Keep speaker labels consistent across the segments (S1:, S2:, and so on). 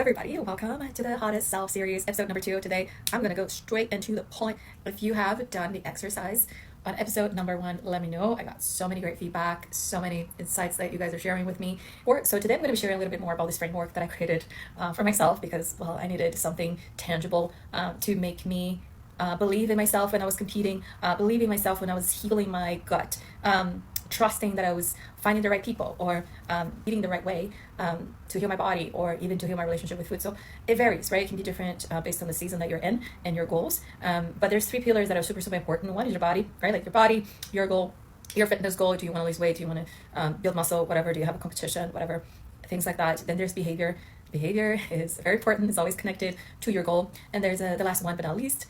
S1: Everybody, welcome to the Hottest Self series, episode number 2. Today, I'm going to go straight into the point. If you have done the exercise on episode number 1, let me know. I got so many great feedback, so many insights that you guys are sharing with me. So today I'm going to be sharing a little bit more about this framework that I created for myself because, well, I needed something tangible to make me believe in myself when I was competing, believe in myself when I was healing my gut, trusting that I was finding the right people or eating the right way to heal my body or even to heal my relationship with food. So it varies, right? It can be different based on the season that you're in and your goals. But there's 3 pillars that are super, super important. One is your body, right? Like your body, your goal, your fitness goal. Do you want to lose weight? Do you want to build muscle? Whatever. Do you have a competition? Whatever. Things like that. Then there's behavior. Behavior is very important. It's always connected to your goal. And there's the last one, but not least,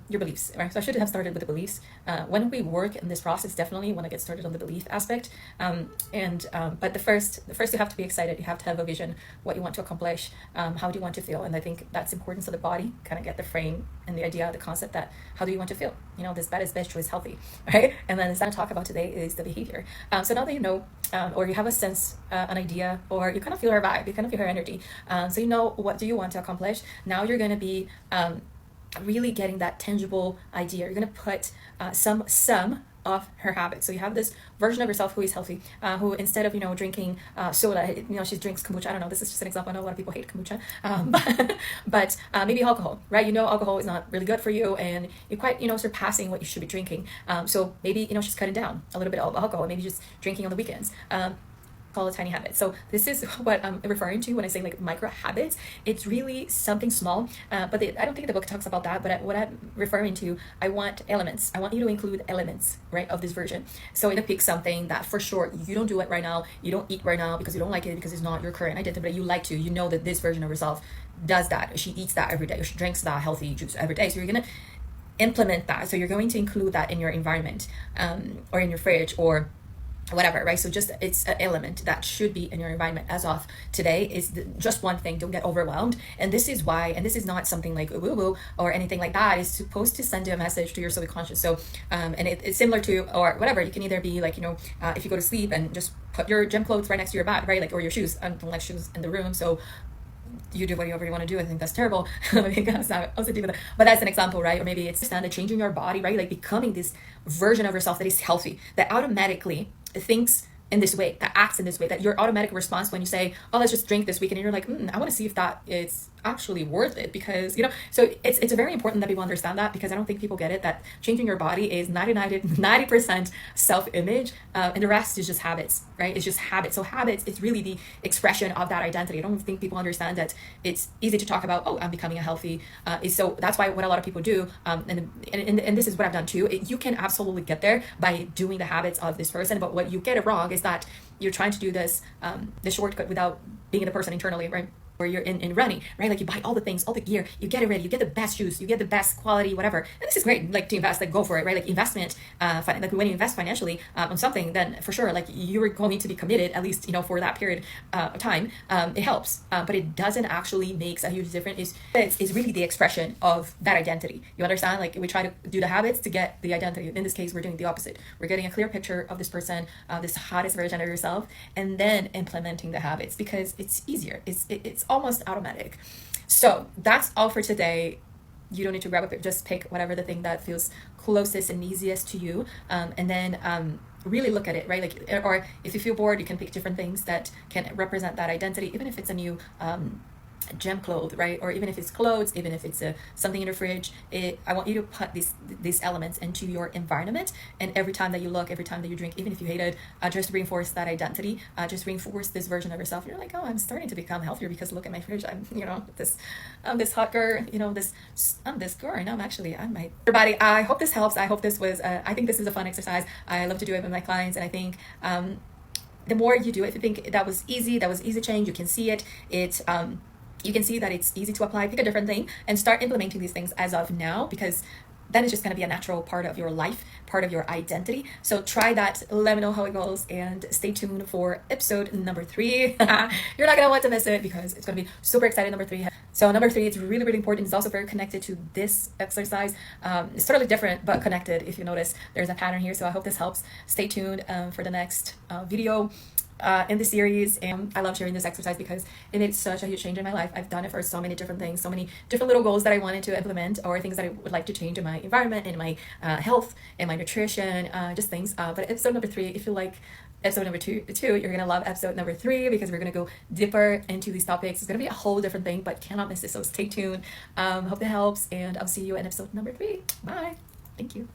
S1: your beliefs, right? So I should have started with the beliefs. When we work in this process, definitely want to get started on the belief aspect. But the first you have to be excited. You have to have a vision, what you want to accomplish, how do you want to feel? And I think that's important. So the body kind of get the frame and the idea, the concept that how do you want to feel? You know, this bad is best choice healthy, right? And then the thing to talk about today is the behavior. So now that you know, or you have a sense, an idea, or you kind of feel her vibe, you kind of feel her energy. So you know what do you want to accomplish. Now you're going to be really getting that tangible idea. You're going to put some of her habits. So you have this version of yourself who is healthy, who instead of, drinking soda, she drinks kombucha. I don't know. This is just an example. I know a lot of people hate kombucha, but maybe alcohol, right? Alcohol is not really good for you and you're quite, surpassing what you should be drinking. So maybe, she's cutting down a little bit of alcohol, maybe just drinking on the weekends. Call it tiny habits. So this is what I'm referring to when I say like micro habits. It's really something small, but I don't think the book talks about that. But what I'm referring to, I want elements. I want you to include elements, right, of this version. So you pick something that for sure you don't do it right now. You don't eat right now because you don't like it because it's not your current identity, but you like to. You know that this version of yourself does that. She eats that every day. She drinks that healthy juice every day. So you're gonna implement that. So you're going to include that in your environment, or in your fridge or whatever, right? So just it's an element that should be in your environment as of today is just one thing. Don't get overwhelmed. And this is why, and this is not something like woo-woo or anything like that. It's supposed to send you a message to your subconscious. So and it's similar to, or whatever, you can either be like, if you go to sleep and just put your gym clothes right next to your bed, right? Like, or your shoes. I don't like shoes in the room, so you do whatever you want to do. I think that's terrible. But that's an example, right? Or maybe it's changing your body, right? Like becoming this version of yourself that is healthy, that automatically thinks in this way, that acts in this way, that your automatic response when you say, oh, let's just drink this weekend, and you're like, I want to see if that is actually worth it, because so it's very important that people understand that, because I don't think people get it, that changing your body is 90% self-image, and the rest is just habits, right? It's just habits. So habits is really the expression of that identity. I don't think people understand that it's easy to talk about, oh, I'm becoming a healthy, so that's why what a lot of people do, and this is what I've done too, you can absolutely get there by doing the habits of this person, but what you get it wrong is that you're trying to do this shortcut without being the person internally, right? Where you're in running, right? Like you buy all the things, all the gear, you get it ready, you get the best shoes, you get the best quality, whatever. And this is great, like to invest, like go for it, right? Like investment, like when you invest financially on something, then for sure, like you're going to be committed, at least, for that period of time. It helps, but it doesn't actually makes a huge difference. It's really the expression of that identity. You understand? Like we try to do the habits to get the identity. In this case, we're doing the opposite. We're getting a clear picture of this person, this hottest version of yourself, and then implementing the habits because it's easier. It's almost automatic. So that's all for today. You don't need to grab a just pick whatever the thing that feels closest and easiest to you, and then really look at it, right? Like, or if you feel bored, you can pick different things that can represent that identity, even if it's a new gym clothes, right? Or even if it's clothes, even if it's something in the fridge, I want you to put these elements into your environment, and every time that you look, every time that you drink, even if you hate it, just reinforce that identity, just reinforce this version of yourself. You're like, oh, I'm starting to become healthier because look at my fridge. I'm this hot girl, I'm this girl, and I'm my everybody. I hope this helps. I hope this was I think this is a fun exercise. I love to do it with my clients, and I think the more you do it, if you think that was easy change, you can see it. You can see that it's easy to apply. Pick a different thing and start implementing these things as of now, because then it's just going to be a natural part of your life, part of your identity. So try that. Let me know how it goes, and stay tuned for episode number 3. You're not going to want to miss it because it's going to be super exciting. Number 3. So number 3, it's really, really important. It's also very connected to this exercise. It's totally different, but connected. If you notice, there's a pattern here. So I hope this helps. Stay tuned for the next video. in the series, and I love sharing this exercise because it made such a huge change in my life. I've done it for so many different things, so many different little goals that I wanted to implement, or things that I would like to change in my environment, in my health, in my nutrition, just things. But episode number 3, if you like episode number two, you're gonna love episode number 3 because we're gonna go deeper into these topics. It's gonna be a whole different thing, but cannot miss it. So stay tuned. Hope that helps, and I'll see you in episode number 3. Bye. Thank you.